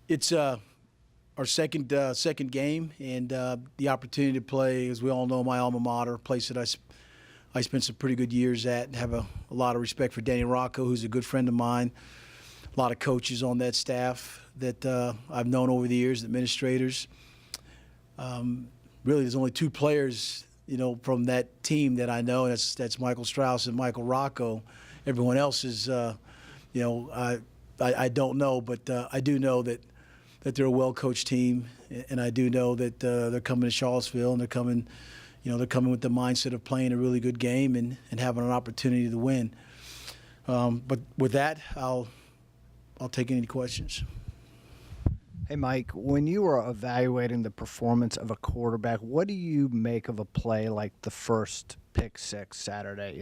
It's our second game, and the opportunity to play, as we all know, my alma mater, a place that I spent some pretty good years at, and have a lot of respect for Danny Rocco, who's a good friend of mine. A lot of coaches on that staff that I've known over the years, administrators. Really, there's only two players, from that team that I know, and that's Michael Strauss and Michael Rocco. Everyone else is, I don't know, but I do know that they're a well-coached team, and I do know that they're coming to Charlottesville, and they're coming with the mindset of playing a really good game and having an opportunity to win. But with that, I'll take any questions. Hey, Mike, when you are evaluating the performance of a quarterback, what do you make of a play like the first pick six Saturday?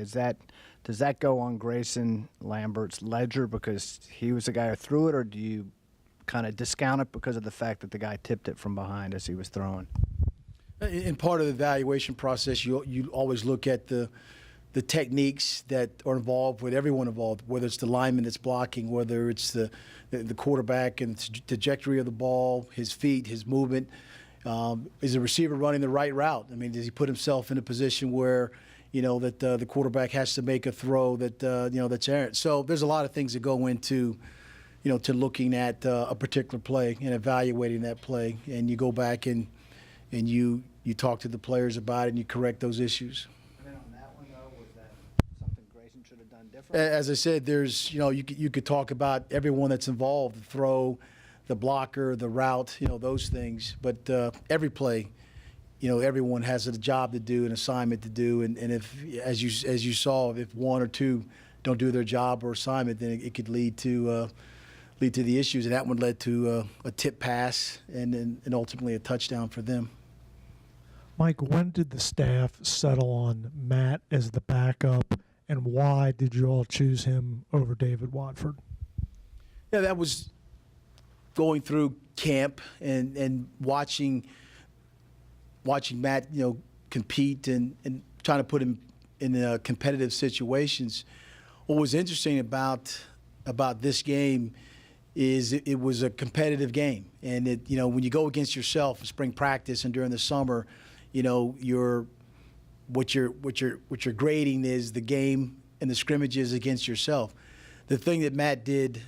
Does that go on Grayson Lambert's ledger because he was the guy who threw it, or do you kind of discount it because of the fact that the guy tipped it from behind as he was throwing? In part of the evaluation process, you always look at the techniques that are involved with everyone involved, whether it's the lineman that's blocking, whether it's the quarterback and the trajectory of the ball, his feet, his movement. Is the receiver running the right route? I mean, does he put himself in a position where, that the quarterback has to make a throw that's errant? So there's a lot of things that go into, to looking at a particular play and evaluating that play. And you go back and you talk to the players about it and you correct those issues. As I said, there's, you could talk about everyone that's involved, the throw, the blocker, the route, those things. But every play, everyone has a job to do, an assignment to do. And if, as you saw, if one or two don't do their job or assignment, then it could lead to the issues. And that one led to a tip pass and ultimately a touchdown for them. Mike, when did the staff settle on Matt as the backup? And why did you all choose him over David Watford? Yeah, that was going through camp and watching Matt, compete and trying to put him in competitive situations. What was interesting about this game is it was a competitive game, and when you go against yourself in spring practice and during the summer, what you're grading is the game and the scrimmages against yourself. The thing that Matt did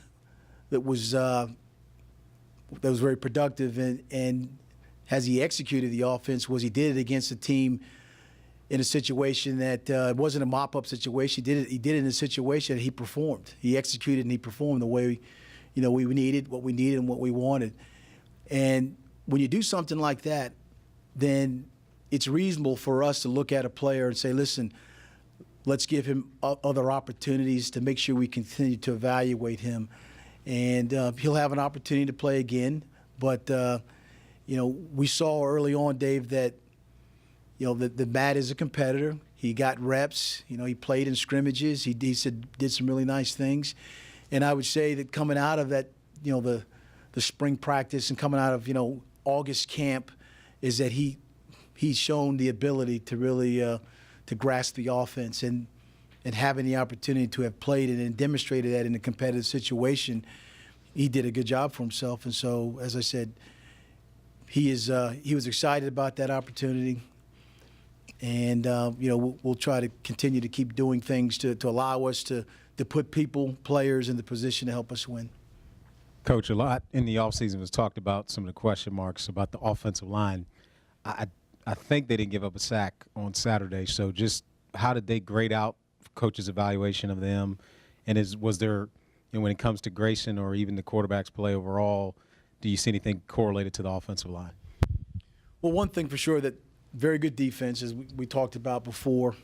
that was very productive and as he executed the offense was he did it against a team in a situation that it wasn't a mop-up situation. He did it in a situation that he performed. He executed and he performed the way we needed, what we needed and what we wanted. And when you do something like that, then it's reasonable for us to look at a player and say, listen, let's give him other opportunities to make sure we continue to evaluate him. And he'll have an opportunity to play again. But, we saw early on, Dave, that, that Matt is a competitor. He got reps. He played in scrimmages. He did some really nice things. And I would say that coming out of that, the spring practice and coming out of, August camp is that he's shown the ability to really to grasp the offense and having the opportunity to have played it and demonstrated that in a competitive situation. He did a good job for himself, and so as I said, he was excited about that opportunity, and we'll try to continue to keep doing things to allow us to put players in the position to help us win. Coach, a lot in the offseason was talked about some of the question marks about the offensive line. I think they didn't give up a sack on Saturday. So just how did they grade out coach's evaluation of them? And was there, when it comes to Grayson or even the quarterback's play overall, do you see anything correlated to the offensive line? Well, one thing for sure, that very good defense, as we talked about before.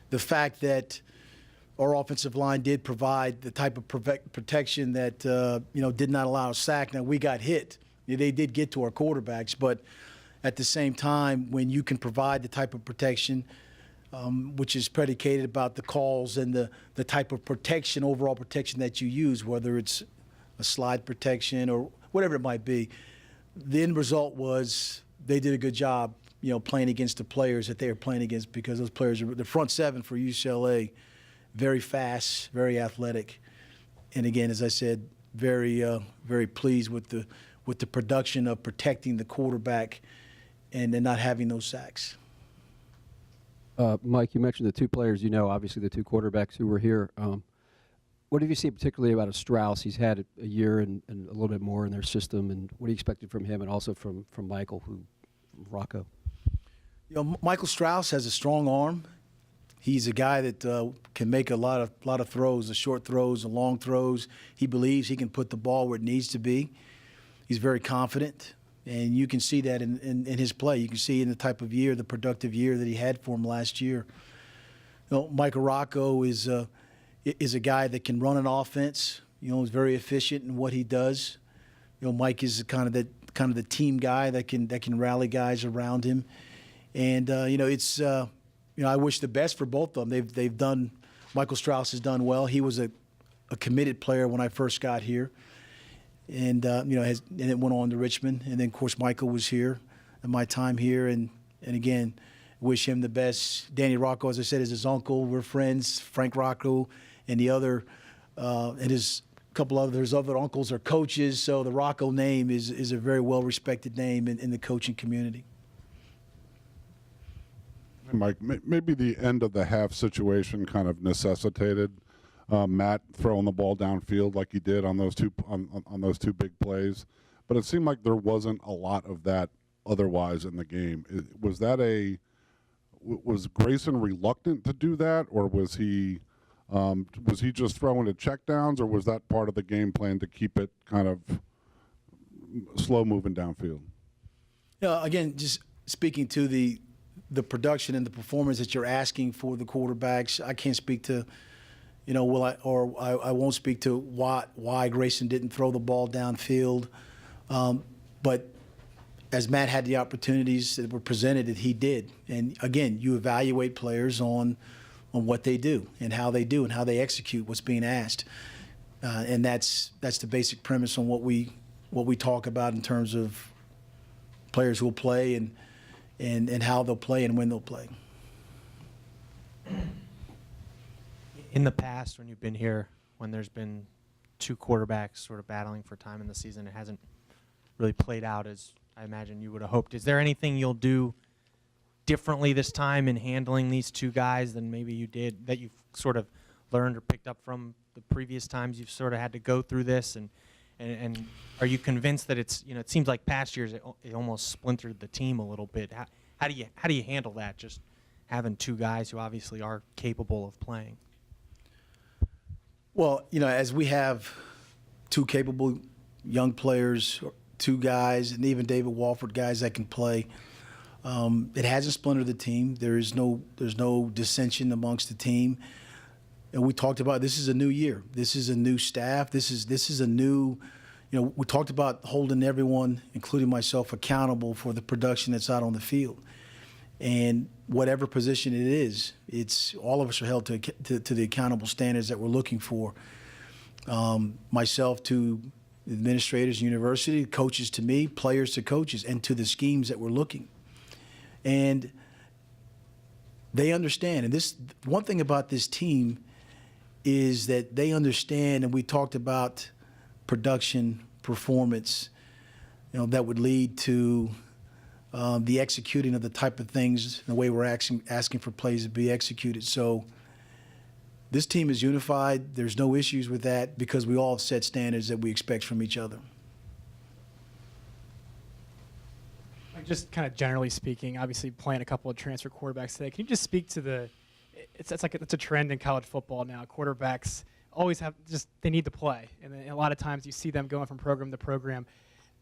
The fact that our offensive line did provide the type of protection that, did not allow a sack. Now, we got hit. They did get to our quarterbacks, but at the same time, when you can provide the type of protection, which is predicated about the calls and the type of protection, overall protection that you use, whether it's a slide protection or whatever it might be, the end result was they did a good job, playing against the players that they were playing against, because those players are the front seven for UCLA, very fast, very athletic. And again, as I said, very pleased with the production of protecting the quarterback and then not having those sacks. Mike, you mentioned the two players, obviously the two quarterbacks who were here. What have you seen particularly about a Strauss? He's had a year and a little bit more in their system, and what are you expecting from him and also from Michael, from Rocco? Michael Strauss has a strong arm. He's a guy that can make a lot of throws, the short throws, the long throws. He believes he can put the ball where it needs to be. He's very confident, and you can see that in his play. You can see in the type of year, the productive year that he had for him last year. Michael Rocco is a guy that can run an offense. Is very efficient in what he does. Mike is kind of the team guy that can rally guys around him, and it's. I wish the best for both of them. They've done. Michael Strauss has done well. He was a committed player when I first got here, and and it went on to Richmond. And then of course Michael was here at my time here, and again, wish him the best. Danny Rocco, as I said, is his uncle. We're friends. Frank Rocco and the other, and his couple others, other uncles are coaches. So the Rocco name is a very well respected name in the coaching community. Mike, maybe the end of the half situation kind of necessitated Matt throwing the ball downfield like he did on those two big plays, but it seemed like there wasn't a lot of that otherwise in the game. Was Grayson reluctant to do that, or was he just throwing to checkdowns, or was that part of the game plan to keep it kind of slow moving downfield? Again, just speaking to the production and the performance that you're asking for the quarterbacks, I can't speak to, I won't speak to why Grayson didn't throw the ball downfield. But as Matt had the opportunities that were presented, that he did. And again, you evaluate players on what they do and how they execute what's being asked. And that's the basic premise on what we talk about in terms of players who will play and how they'll play and when they'll play. In the past, when you've been here, when there's been two quarterbacks sort of battling for time in the season, it hasn't really played out as I imagine you would have hoped. Is there anything you'll do differently this time in handling these two guys than maybe you did, that you've sort of learned or picked up from the previous times you've sort of had to go through this? And are you convinced that it's, it seems like past years it almost splintered the team a little bit. How do you handle that, just having two guys who obviously are capable of playing? Well, as we have two capable young players, two guys, and even David Walford, guys that can play, it hasn't splintered the team. There's no dissension amongst the team. And we talked about this is a new year. This is a new staff. This is a new, we talked about holding everyone, including myself, accountable for the production that's out on the field. And whatever position it is, it's all of us are held to the accountable standards that we're looking for. Myself to administrators, university, coaches to me, players to coaches, and to the schemes that we're looking. And they understand. And this one thing about this team is that they understand, and we talked about production, performance, that would lead to the executing of the type of things, the way we're asking for plays to be executed. So this team is unified. There's no issues with that because we all have set standards that we expect from each other. Just kind of generally speaking, obviously playing a couple of transfer quarterbacks today, can you just speak to it's a trend in college football now. Quarterbacks always they need to play. And then a lot of times you see them going from program to program.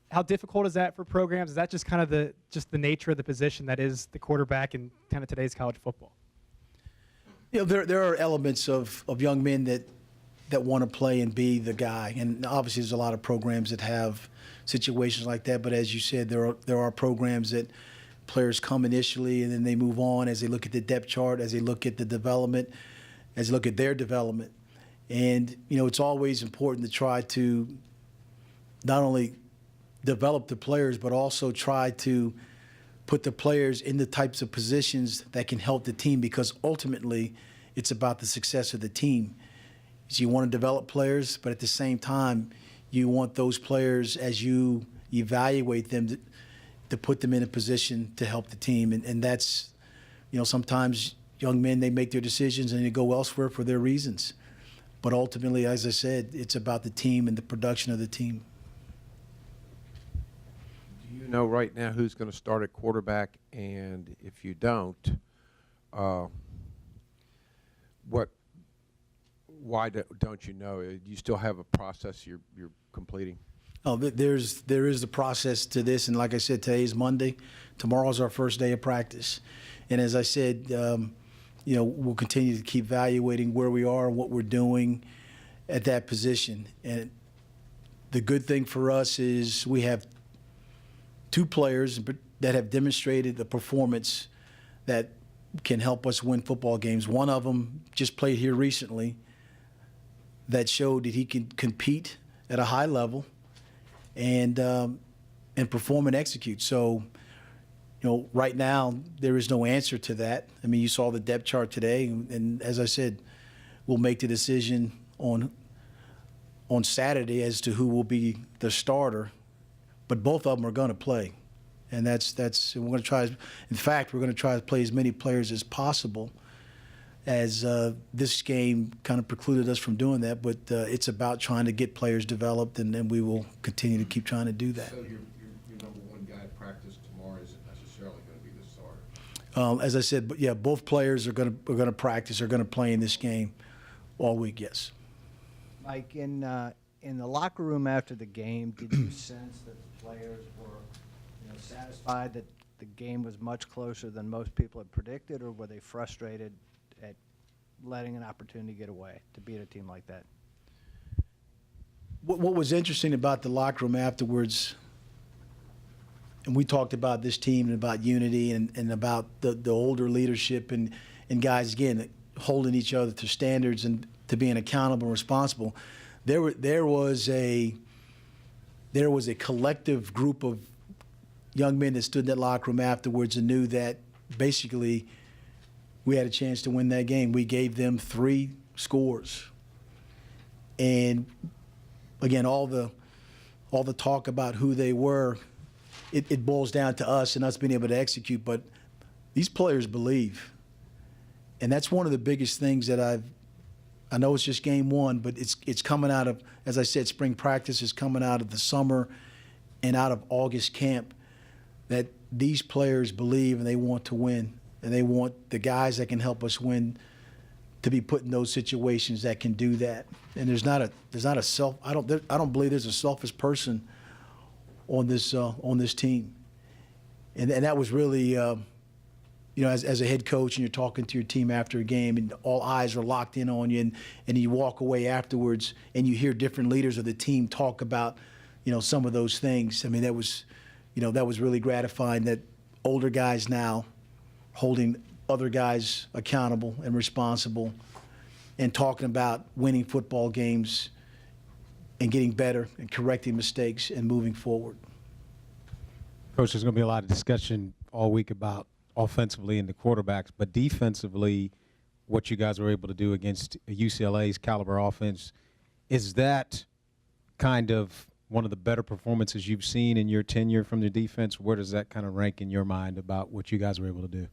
How difficult is that for programs? Is that just kind of the nature of the position that is the quarterback in kind of today's college football? There are elements of young men that want to play and be the guy. And obviously there's a lot of programs that have situations like that. But as you said, there are programs that players come initially and then they move on as they look at the depth chart, as they look at the development, as they look at their development. And, it's always important to try to not only develop the players, but also try to put the players in the types of positions that can help the team, because ultimately it's about the success of the team. So you want to develop players, but at the same time, you want those players, as you evaluate them, to put them in a position to help the team. And that's, sometimes young men, they make their decisions and they go elsewhere for their reasons. But ultimately, as I said, it's about the team and the production of the team. Do you know right now who's going to start at quarterback? And if you don't, why don't you know? Do you still have a process you're completing? Oh, there is the process to this, and like I said, today is Monday. Tomorrow's our first day of practice, and as I said, we'll continue to keep evaluating where we are and what we're doing at that position. And the good thing for us is we have two players that have demonstrated a performance that can help us win football games. One of them just played here recently that showed that he can compete at a high level and perform and execute. So, right now there is no answer to that. I mean, you saw the depth chart today, and as I said, we'll make the decision on Saturday as to who will be the starter. But both of them are going to play, and that's we're going to try. In fact, we're going to try to play as many players as possible, as this game kind of precluded us from doing that. But it's about trying to get players developed, and then we will continue to keep trying to do that. So your number one guy at practice tomorrow isn't necessarily going to be the starter? As I said, but yeah, both players are going to practice, are going to play in this game all week. Yes. Mike, in the locker room after the game, did you sense that the players were satisfied that the game was much closer than most people had predicted, or were they frustrated at letting an opportunity get away to beat a team like that? What was interesting about the locker room afterwards, and we talked about this team and about unity and about the older leadership and guys, again, holding each other to standards and to being accountable and responsible. There was a collective group of young men that stood in that locker room afterwards and knew that basically we had a chance to win that game. We gave them 3 scores. And again, all the talk about who they were, it boils down to us and us being able to execute. But these players believe. And that's one of the biggest things that I know it's just game 1, but it's coming out of, as I said, spring practice is coming out of the summer and out of August camp, that these players believe and they want to win, and they want the guys that can help us win to be put in those situations that can do that. And there's not a I don't believe there's a selfish person on this team, and that was really as a head coach and you're talking to your team after a game and all eyes are locked in on you, and you walk away afterwards and you hear different leaders of the team talk about some of those things. I mean, that was really gratifying, that older guys now holding other guys accountable and responsible and talking about winning football games and getting better and correcting mistakes and moving forward. Coach, there's going to be a lot of discussion all week about offensively and the quarterbacks, but defensively, what you guys were able to do against UCLA's caliber offense, is that kind of one of the better performances you've seen in your tenure from the defense? Where does that kind of rank in your mind about what you guys were able to do?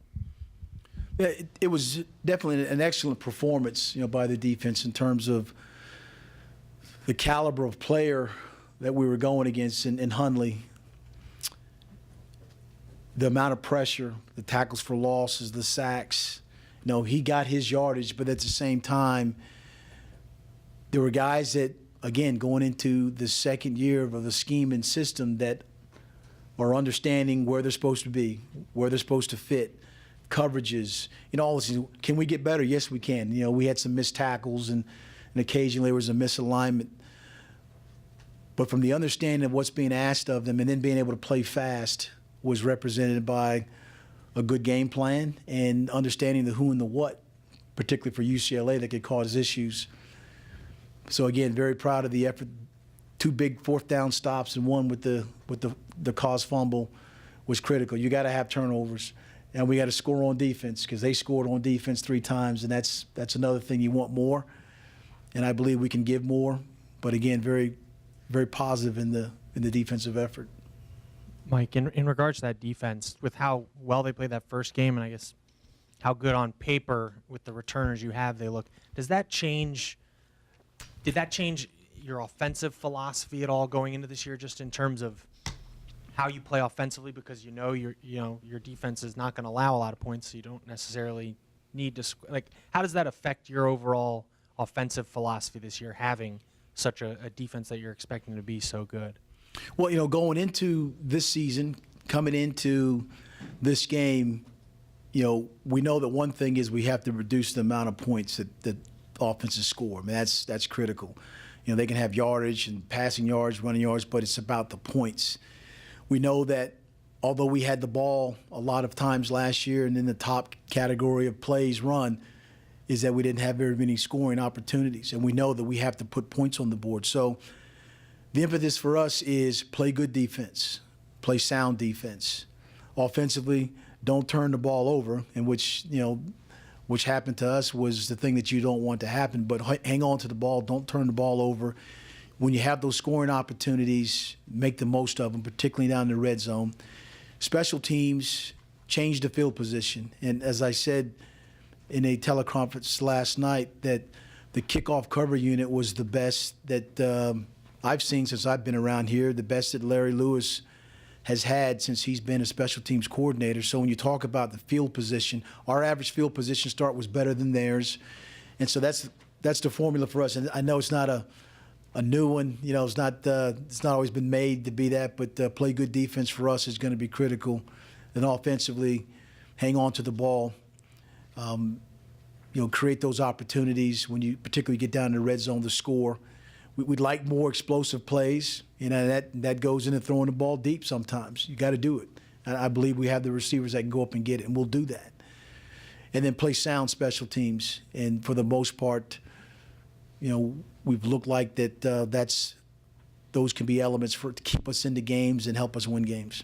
Yeah, it was definitely an excellent performance, by the defense in terms of the caliber of player that we were going against in Hundley. The amount of pressure, the tackles for losses, the sacks. He got his yardage, but at the same time, there were guys that, again, going into the second year of the scheme and system, that are understanding where they're supposed to be, where they're supposed to fit, coverages, all this. Can we get better? Yes, we can. We had some missed tackles and occasionally there was a misalignment. But from the understanding of what's being asked of them and then being able to play fast was represented by a good game plan and understanding the who and the what, particularly for UCLA, that could cause issues. So again, very proud of the effort. 2 big 4th down stops and one with the cause fumble was critical. You got to have turnovers, and we got to score on defense, because they scored on defense 3 times, and that's another thing. You want more, and I believe we can give more. But again, very, very positive in the defensive effort. Mike, in regards to that defense, with how well they played that first game, and I guess how good on paper with the returners you have they look, did that change your offensive philosophy at all going into this year, just in terms of how you play offensively, because your defense is not going to allow a lot of points, so you don't necessarily need to how does that affect your overall offensive philosophy this year, having such a defense that you're expecting to be so good? Well, going into this season, coming into this game, we know that one thing is we have to reduce the amount of points that offenses score. I mean, that's critical. They can have yardage and passing yards, running yards, but it's about the points. We know that although we had the ball a lot of times last year, and in the top category of plays run, is that we didn't have very many scoring opportunities. And we know that we have to put points on the board. So the impetus for us is play good defense, play sound defense. Offensively, don't turn the ball over, and which happened to us was the thing that you don't want to happen, but hang on to the ball, don't turn the ball over. When you have those scoring opportunities, make the most of them, particularly down in the red zone. Special teams, change the field position. And as I said in a teleconference last night, that the kickoff cover unit was the best that I've seen since I've been around here, the best that Larry Lewis has had since he's been a special teams coordinator. So when you talk about the field position, our average field position start was better than theirs. And so that's the formula for us. And I know it's not a new one. It's not always been made to be that, but play good defense for us is going to be critical. And offensively, hang on to the ball. Create those opportunities when you particularly get down in the red zone to score. We'd like more explosive plays, that goes into throwing the ball deep sometimes. You got to do it. And I believe we have the receivers that can go up and get it, and we'll do that. And then play sound special teams. And for the most part, we've looked like those can be elements to keep us into games and help us win games.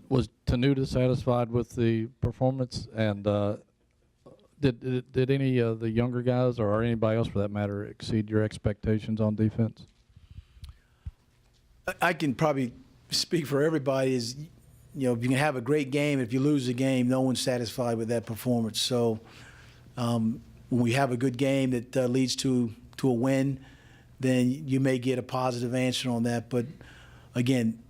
Was Tenuta satisfied with the performance, and did any of the younger guys or anybody else for that matter exceed your expectations on defense? I can probably speak for everybody. Is if you can have a great game, if you lose a game, no one's satisfied with that performance. So when we have a good game that leads to a win, then you may get a positive answer on that. But again,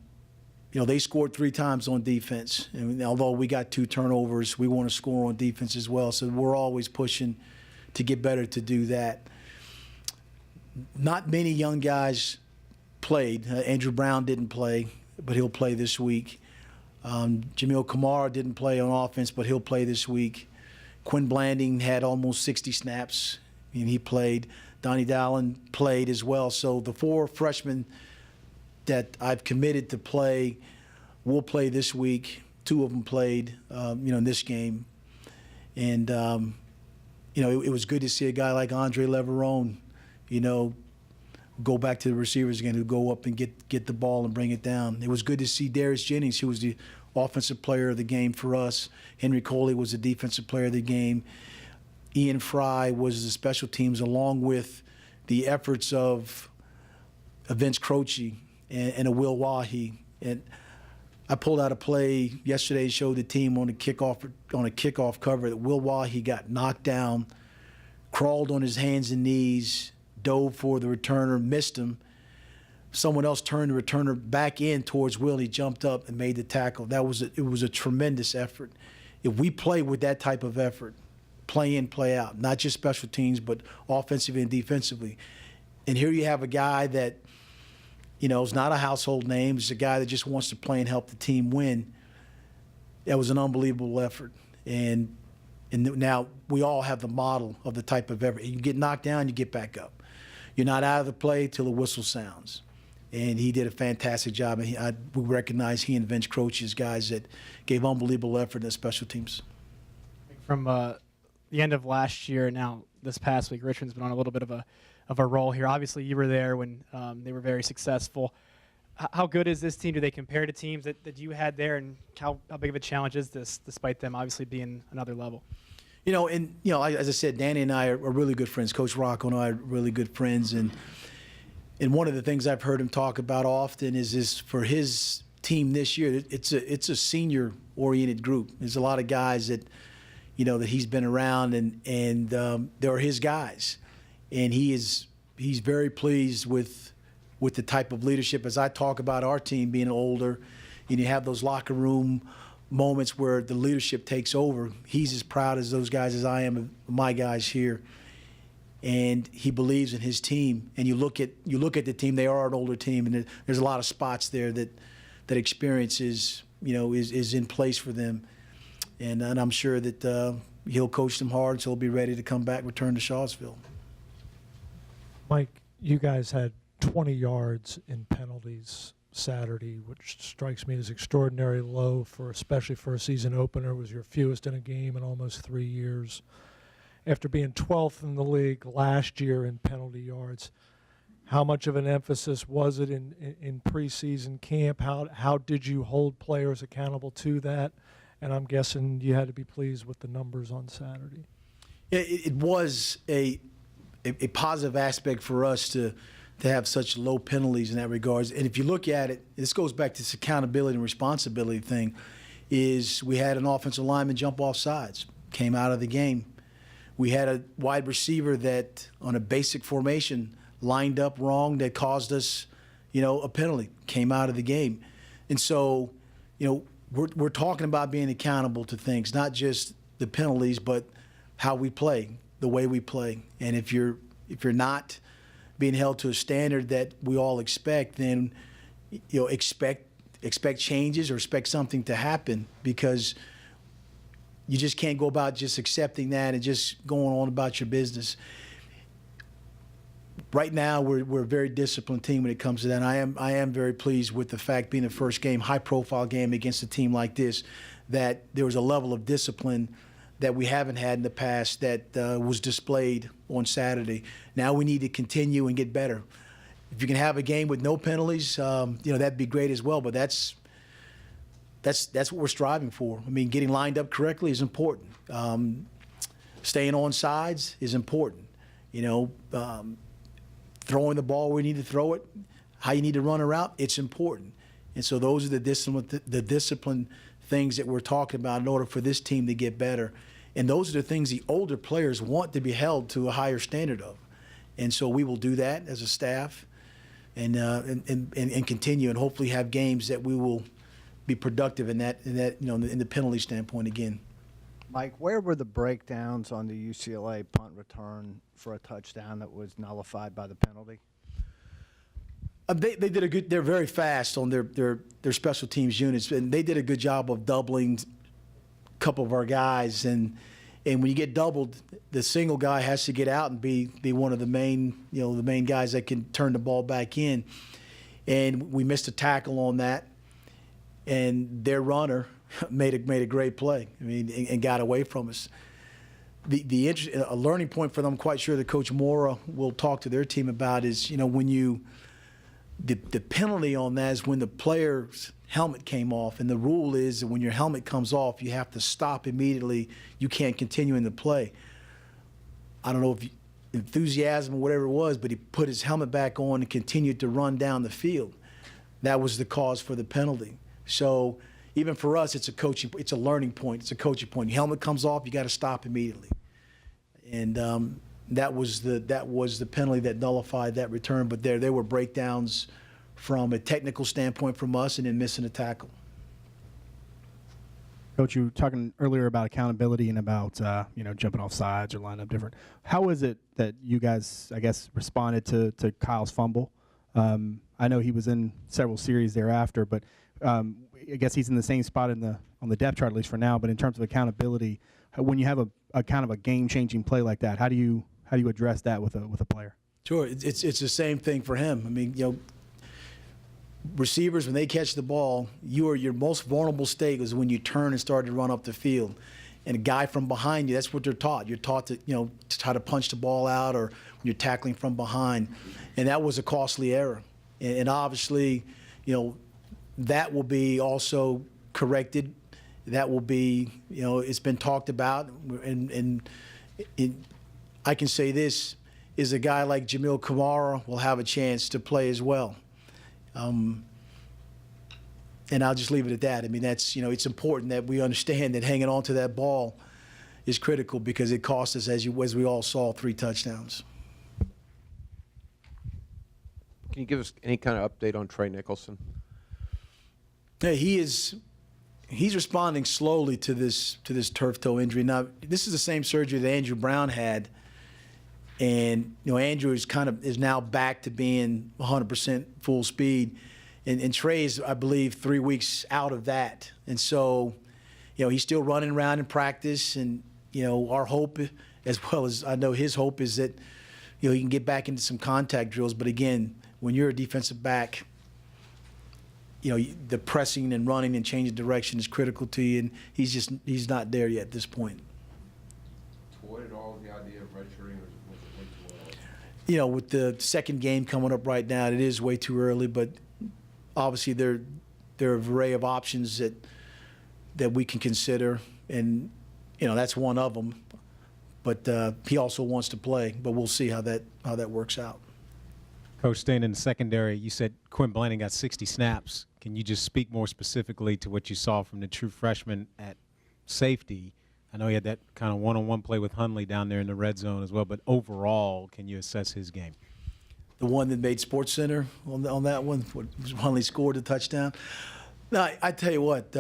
they scored 3 times on defense. And although we got 2 turnovers, we want to score on defense as well. So we're always pushing to get better to do that. Not many young guys played. Andrew Brown didn't play, but he'll play this week. Jamil Kamara didn't play on offense, but he'll play this week. Quinn Blanding had almost 60 snaps, and he played. Donnie Dallin played as well. So the 4 freshmen that I've committed to play will play this week. 2 of them played, in this game. And, it was good to see a guy like Andre Leverone, go back to the receivers again, who go up and get the ball and bring it down. It was good to see Darius Jennings, who was the offensive player of the game for us. Henry Coley was the defensive player of the game. Ian Fry was the special teams, along with the efforts of Vince Croce and a Will Wahi. And I pulled out a play yesterday and showed the team on a kickoff cover that Will Wahi got knocked down, crawled on his hands and knees, dove for the returner, missed him. Someone else turned the returner back in towards Will. He jumped up and made the tackle. It was a tremendous effort. If we play with that type of effort, play in, play out, not just special teams, but offensively and defensively. And here you have a guy that, is not a household name. It's a guy that just wants to play and help the team win. That was an unbelievable effort. And now we all have the model of the type of effort. You get knocked down, you get back up. You're not out of the play till the whistle sounds. And he did a fantastic job. And we recognize he and Vince Croce as guys that gave unbelievable effort in the special teams. From the end of last year, now this past week, Richmond's been on a little bit of a roll here. Obviously, you were there when they were very successful. How good is this team? Do they compare to teams that you had there, and how big of a challenge is this, despite them obviously being another level? As I said, Danny and I are really good friends. Coach Rocco and I are really good friends, and one of the things I've heard him talk about often is for his team this year. It's a senior-oriented group. There's a lot of guys that that he's been around, and they're his guys, and he's very pleased with the type of leadership. As I talk about our team being older, and you have those locker room moments where the leadership takes over, he's as proud as those guys as I am of my guys here. And he believes in his team. And you look at the team; they are an older team, and there's a lot of spots there that experience is in place for them. And I'm sure that he'll coach them hard, so he'll be ready to come back, return to Shawsville. Mike, you guys had 20 yards in penalties Saturday, which strikes me as extraordinarily low especially for a season opener. It was your fewest in a game in almost 3 years. After being 12th in the league last year in penalty yards, how much of an emphasis was it in preseason camp? How did you hold players accountable to that? And I'm guessing you had to be pleased with the numbers on Saturday. It was a positive aspect for us to have such low penalties in that regards. And if you look at it, this goes back to this accountability and responsibility thing, is we had an offensive lineman jump off sides, came out of the game. We had a wide receiver that on a basic formation lined up wrong that caused us, a penalty, came out of the game. And so, we're talking about being accountable to things, not just the penalties, but how we play, the way we play. And if you're not being held to a standard that we all expect, then expect changes or expect something to happen, because you just can't go about just accepting that and just going on about your business. Right now, we're a very disciplined team when it comes to that. And I am very pleased with the fact, being the first game, high-profile game against a team like this, that there was a level of discipline that we haven't had in the past that was displayed on Saturday. Now we need to continue and get better. If you can have a game with no penalties, that'd be great as well. But that's what we're striving for. I mean, getting lined up correctly is important. Staying on sides is important. Throwing the ball where you need to throw it, how you need to run a route, it's important. And so those are the discipline things that we're talking about in order for this team to get better. And those are the things the older players want to be held to a higher standard of. And so we will do that as a staff and continue, and hopefully have games that we will be productive in the penalty standpoint again. Mike, where were the breakdowns on the UCLA punt return for a touchdown that was nullified by the penalty? They did a good. They're very fast on their special teams units, and they did a good job of doubling a couple of our guys. And when you get doubled, the single guy has to get out and be one of the main guys that can turn the ball back in. And we missed a tackle on that, and their runner made a great play. I mean, and got away from us. A learning point for them, I'm quite sure that Coach Mora will talk to their team about, is when the penalty on that is when the player's helmet came off, and the rule is that when your helmet comes off, you have to stop immediately. You can't continue in the play. I don't know if enthusiasm or whatever it was, but he put his helmet back on and continued to run down the field. That was the cause for the penalty. So even for us, it's a learning point. It's a coaching point. Your helmet comes off, you got to stop immediately. And that was the penalty that nullified that return. But there were breakdowns from a technical standpoint from us, and then missing a tackle. Coach, you were talking earlier about accountability and about jumping off sides or lining up different. How is it that you guys, I guess, responded to Kyle's fumble? I know he was in several series thereafter, but I guess he's in the same spot on the depth chart, at least for now. But in terms of accountability, when you have a kind of a game-changing play like that, how do you address that with a player? Sure, it's the same thing for him. I mean, receivers, when they catch the ball, your most vulnerable state is when you turn and start to run up the field. And a guy from behind you, that's what they're taught. You're taught to try to punch the ball out, or when you're tackling from behind. And that was a costly error. And obviously, that will be also corrected that will be, it's been talked about, and I can say this, is a guy like Jamil Kamara will have a chance to play as well. And I'll just leave it at that. I mean, that's, it's important that we understand that hanging on to that ball is critical, because it cost us, as we all saw, 3 touchdowns. Can you give us any kind of update on Trey Nicholson? Yeah, he's responding slowly to this turf toe injury. Now, this is the same surgery that Andrew Brown had, and Andrew is now back to being 100% full speed, and Trey is, I believe, 3 weeks out of that, and so he's still running around in practice, and our hope, as well as I know his hope, is that he can get back into some contact drills. But again, when you're a defensive back, the pressing and running and changing direction is critical to you, and he's not there yet at this point. Toyed at all with the idea of redshirting, or was it way too early? With the second game coming up right now, it is way too early, but obviously there are an array of options that we can consider, and that's one of them. But he also wants to play, but we'll see how that works out. Coach, staying in the secondary, you said Quinn Blaney got 60 snaps. Can you just speak more specifically to what you saw from the true freshman at safety? I know he had that kind of one-on-one play with Hundley down there in the red zone as well, but overall, can you assess his game? The one that made SportsCenter on that one, Hundley scored the touchdown. No, I tell you what,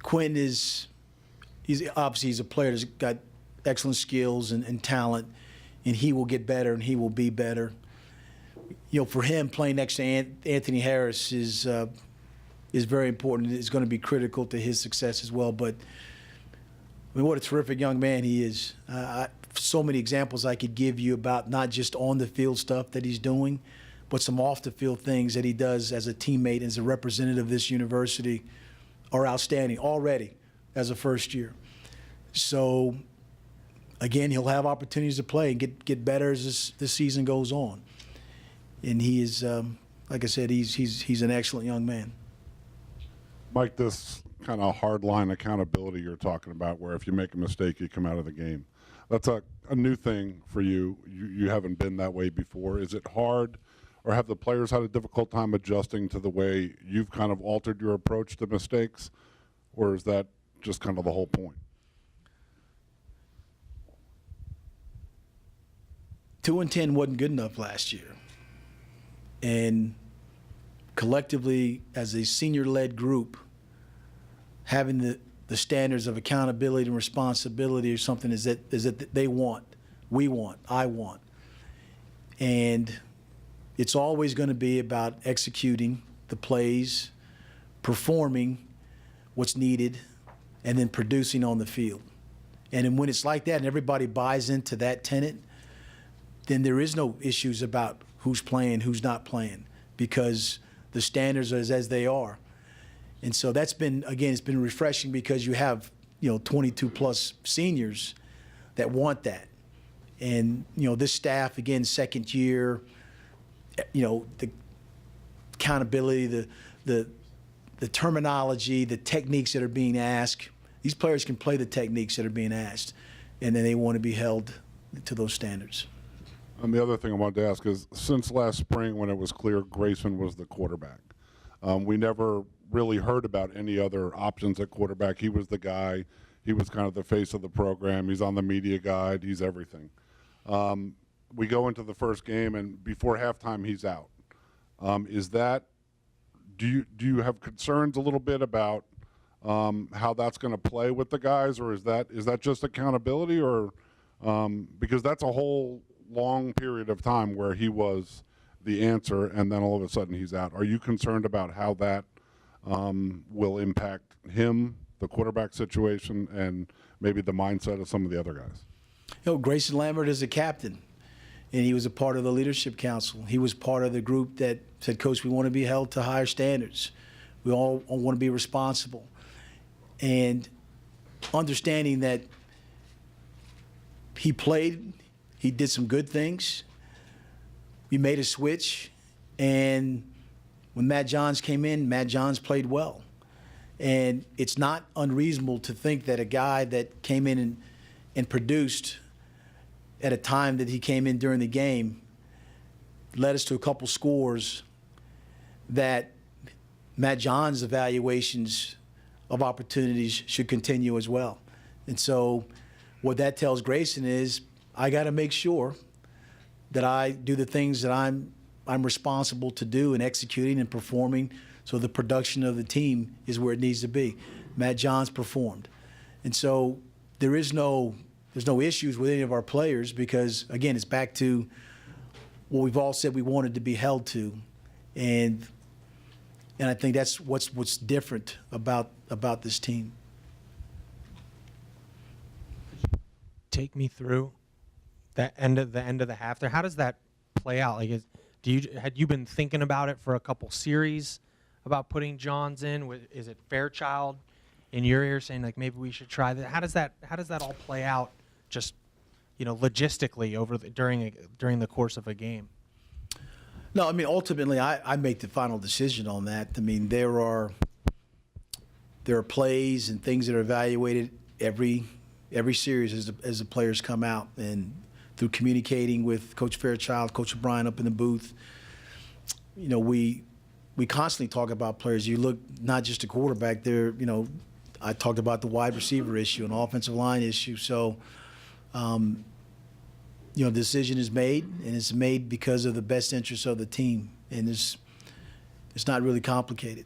Quinn he's obviously a player that's got excellent skills and talent, and he will get better and he will be better. For him, playing next to Anthony Harris is very important. It's going to be critical to his success as well. But I mean, what a terrific young man he is. So many examples I could give you about not just on the field stuff that he's doing, but some off the field things that he does as a teammate and as a representative of this university are outstanding already as a first year. So again, he'll have opportunities to play and get better as this season goes on. And he is, like I said, he's an excellent young man. Mike, this kind of hard line accountability you're talking about, where if you make a mistake, you come out of the game. That's a new thing for you. You haven't been that way before. Is it hard, or have the players had a difficult time adjusting to the way you've kind of altered your approach to mistakes, or is that just kind of the whole point? 2-10 wasn't good enough last year. And collectively, as a senior-led group, having the standards of accountability and responsibility or something is that they want, we want, I want. And it's always going to be about executing the plays, performing what's needed, and then producing on the field. And then when it's like that and everybody buys into that tenet, then there is no issues about who's playing, who's not playing, because the standards are as they are. And so that's been, again, it's been refreshing, because you have, 22 plus seniors that want that. And, this staff, again, second year, the accountability, the terminology, the techniques that are being asked, these players can play the techniques that are being asked, and then they want to be held to those standards. And the other thing I wanted to ask is, since last spring when it was clear Grayson was the quarterback, we never really heard about any other options at quarterback. He was the guy. He was kind of the face of the program. He's on the media guide. He's everything. We go into the first game, and before halftime, he's out. Do you have concerns a little bit about how that's going to play with the guys, or is that just accountability, or because that's a whole long period of time where he was the answer, and then all of a sudden he's out. Are you concerned about how that will impact him, the quarterback situation, and maybe the mindset of some of the other guys? Grayson Lambert is a captain, and he was a part of the leadership council. He was part of the group that said, Coach, we want to be held to higher standards. We all want to be responsible. And understanding that he played, he did some good things. We made a switch, and when Matt Johns came in, Matt Johns played well. And it's not unreasonable to think that a guy that came in and produced at a time that he came in during the game led us to a couple scores that Matt John's evaluations of opportunities should continue as well. And so what that tells Grayson is I got to make sure that I do the things that I'm responsible to do in executing and performing so the production of the team is where it needs to be. Matt Johns performed. And so there's no issues with any of our players because, again, it's back to what we've all said we wanted to be held to. And I think that's what's different about this team. Take me through the end of the half there. How does that play out? Like, had you been thinking about it for a couple series about putting Johns in? Is it Fairchild in your ear saying like maybe we should try that? How does that all play out? Just logistically during the course of a game. No, I mean ultimately I make the final decision on that. I mean there are plays and things that are evaluated every series as the players come out, and through communicating with Coach Fairchild, Coach O'Brien up in the booth, we constantly talk about players. You look not just a quarterback there, I talked about the wide receiver issue and offensive line issue. So, the decision is made, and it's made because of the best interests of the team, and it's not really complicated.